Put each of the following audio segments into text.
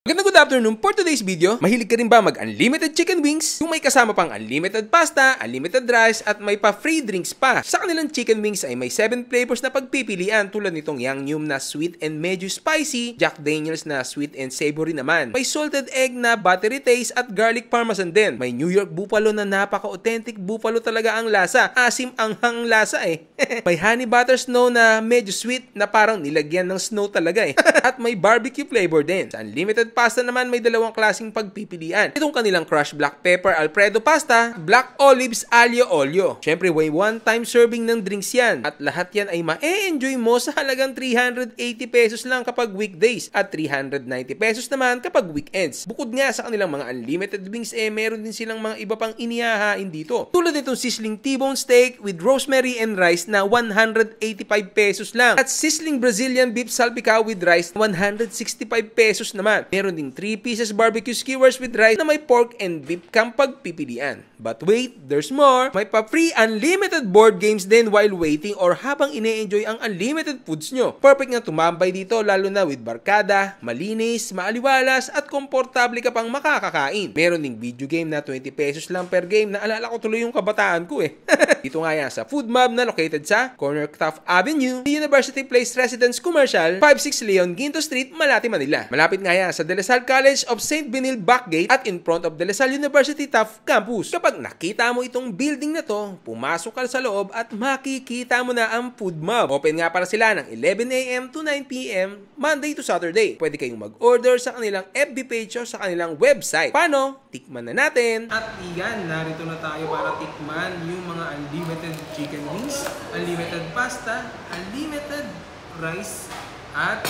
Magandang good afternoon. For today's video, mahilig ka rin ba mag-unlimited chicken wings? Yung may kasama pang unlimited pasta, unlimited rice, at may pa free drinks pa. Sa kanilang chicken wings ay may 7 flavors na pagpipilian tulad nitong Yang Yum na sweet and medyo spicy, Jack Daniels na sweet and savory naman. May salted egg na buttery taste at garlic parmesan din. May New York Buffalo na napaka-authentic buffalo talaga ang lasa. Asim anghang lasa eh. May honey butter snow na medyo sweet na parang nilagyan ng snow talaga eh. At may barbecue flavor din. Sa unlimited pasta naman may dalawang klaseng pagpipilian. Itong kanilang crushed black pepper Alfredo pasta, black olives aglio olio. Syempre may one-time serving ng drinks yan. At lahat yan ay ma-enjoy mo sa halagang 380 pesos lang kapag weekdays at 390 pesos naman kapag weekends. Bukod nga sa kanilang mga unlimited wings meron din silang mga iba pang inihahain dito. Tulad nitong sizzling T-bone steak with rosemary and rice na 185 pesos lang. At sizzling Brazilian beef salpicao with rice 165 pesos naman. Meron ding 3 pieces barbecue skewers with rice na may pork and beef kang pagpipilian. But wait, there's more! May pa-free unlimited board games din while waiting or habang ine-enjoy ang unlimited foods nyo. Perfect nga tumambay dito lalo na with barkada, malinis, maaliwalas at komportable ka pang makakakain. Meron ding video game na 20 pesos lang per game na alala ko tuloy yung kabataan ko eh. Dito nga yan sa Food Mob na located sa corner Taft Avenue, University Place Residence Commercial, 56 Leon Ginto Street, Malate, Manila. Malapit nga yan sa De La Salle College of St. Benil Backgate at in front of De La Salle University Taft Campus. Kapag nakita mo itong building na to, pumasok ka sa loob at makikita mo na ang Food Mob. Open nga para sila ng 11 a.m. to 9 p.m. Monday to Saturday. Pwede kayong mag-order sa kanilang FB page o sa kanilang website. Paano? Tikman na natin. At iyan, narito na tayo para tikman yung mga unlimited chicken wings, unlimited pasta, unlimited rice, at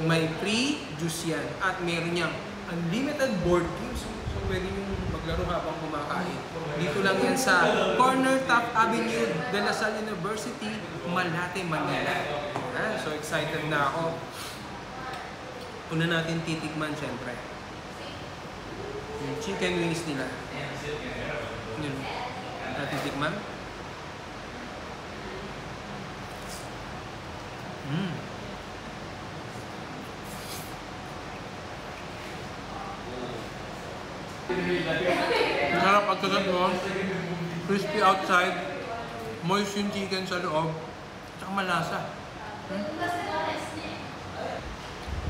may free juice yan. At meron niyang unlimited board games. So pwede yung maglaro habang kumakain. Dito lang yan sa corner Taft Avenue, De La Salle University, Malate, Manila. So excited na ako. Una natin titikman syempre yung chicken wings nila. Yun. Natin tikman. Masarap pagkagat mo, crispy outside, moist yung chicken sa loob, at malasa.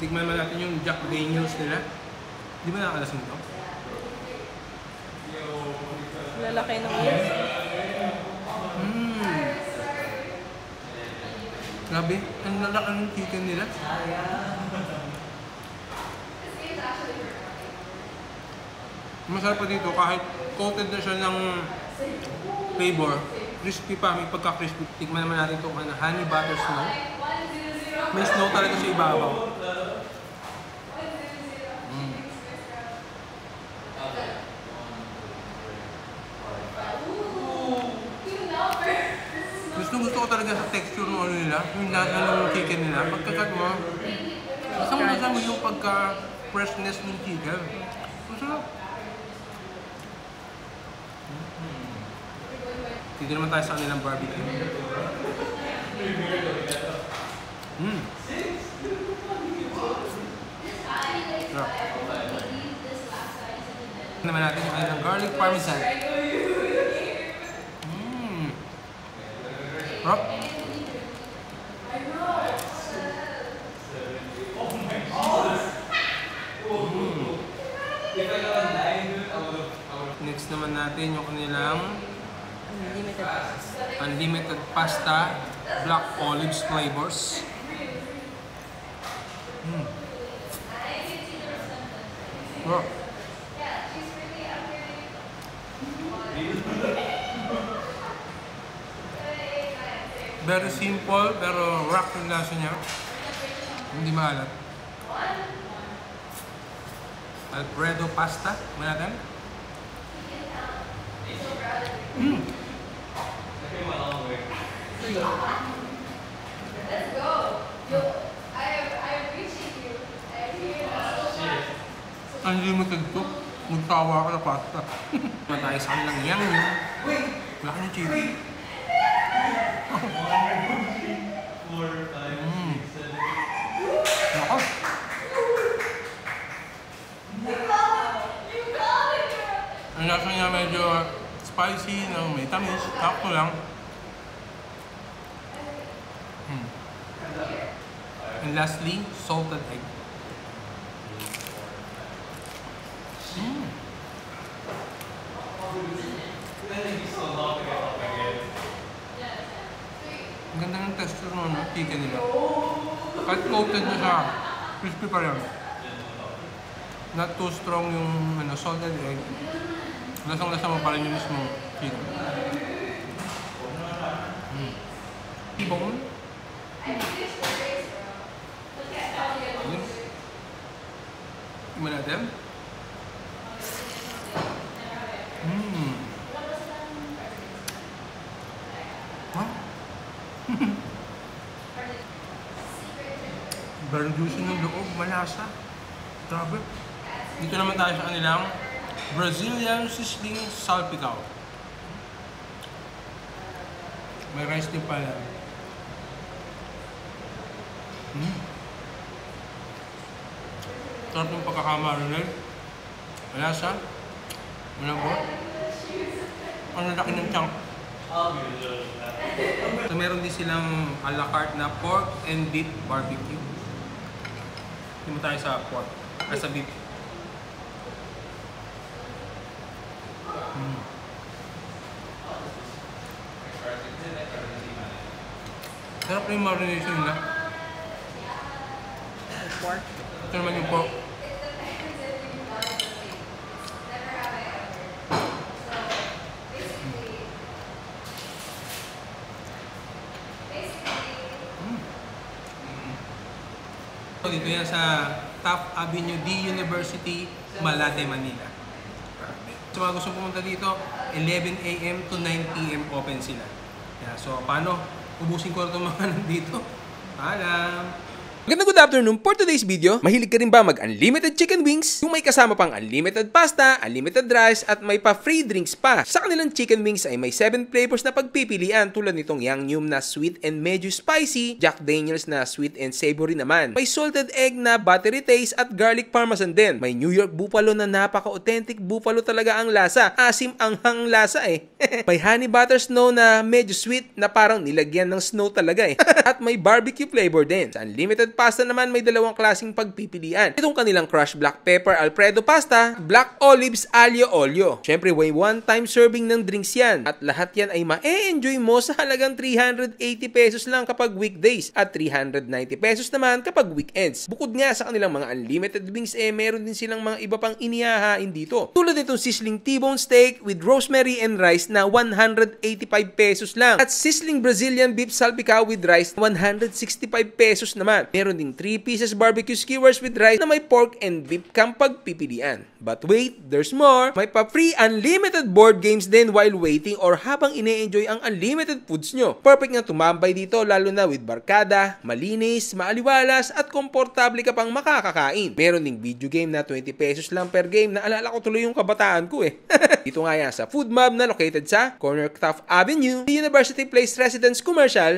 Tignan naman natin yung Jack Daniels nila. Di ba nakakalasing ito? Lalaki ng wings. Grabe, ang lalaki ng chicken nila. Masarap pa dito kahit coated na siya ng flavor. Crispy pa, may pagka-crispy. Tikman naman natin ito na honey butter snow. May snow talaga sa ibabaw. Gusto ko talaga sa texture ng ano nila, yung lasa ng chicken nila. Pagkakat mo, masama mo yung pagka-freshness ng chicken. Masarap. Dito naman tayo sa kanilang barbecue. Sarap. Naman natin yung kanilang garlic parmesan. Sarap. Next naman natin yung kanilang unlimited pasta, black olives flavors. Wow. Very simple pero rock yung lasa niya. Hindi maalat. Alfredo pasta, manatan. Let's go. I'm reaching you. Unlimited to. Magtawa ka na pasta. Matay sa kanilang Yang Yum. Wala ka ng chili. Ang lasa niya medyo spicy, may tamis, sakto lang. And lastly, salted egg. Ang ganda ng texture ng chicken nila. Kahit coated na siya, crispy pa rin. Not too strong yung salted egg. Lasang-lasa mo pa rin yung mismo chicken. Ibon. Tingnan natin. Huh? Very juicy ng loob, malasa. Grabe. Dito naman tayo sa kanilang Brazilian sizzling salpicao. May rice din pala. Sarap yung pagkakamarinate. Malasa. Malambot. Ang laki ng chunk. So meron din silang a la carte na pork and beef barbecue. Hindi mo tayo sa pork. Sa beef. Sarap na yung marination nila. Pork. Ito naman yung pork. Dito yan sa Taft Avenue D University, Malate, Manila. So mga gusto pumunta dito, 11 AM to 9 PM open sila. Yeah, so paano? Ubusin ko na itong mga nandito. Paalam! Magandang good afternoon for today's video. Mahilig ka rin ba mag-unlimited chicken wings? Yung may kasama pang unlimited pasta, unlimited rice, at may pa-free drinks pa. Sa kanilang chicken wings ay may 7 flavors na pagpipilian tulad nitong Yang Yum na sweet and medyo spicy, Jack Daniels na sweet and savory naman. May salted egg na buttery taste at garlic parmesan din. May New York Buffalo na napaka-authentic buffalo talaga ang lasa. Asim anghang lasa eh. May honey butter snow na medyo sweet na parang nilagyan ng snow talaga eh. At may barbecue flavor din. Sa unlimited pasta naman may dalawang klaseng pagpipilian. Itong kanilang crushed black pepper Alfredo pasta, black olives aglio olio. Syempre may one-time serving ng drinks yan. At lahat yan ay ma-enjoy mo sa halagang 380 pesos lang kapag weekdays at 390 pesos naman kapag weekends. Bukod nga sa kanilang mga unlimited wings meron din silang mga iba pang inihahain dito. Tulad itong sizzling T-bone steak with rosemary and rice na 185 pesos lang. At sizzling Brazilian beef salpicao with rice 165 pesos naman. Meron ding 3 pieces barbecue skewers with rice na may pork and beef kang pagpipilian. But wait, there's more! May pa-free unlimited board games din while waiting or habang ine-enjoy ang unlimited foods nyo. Perfect nga tumambay dito lalo na with barkada, malinis, maaliwalas at komportable ka pang makakakain. Meron ding video game na 20 pesos lang per game. Naalala ko tuloy yung kabataan ko eh. Dito nga yan sa Food Mob na located sa corner Taft Avenue, University Place Residence Commercial,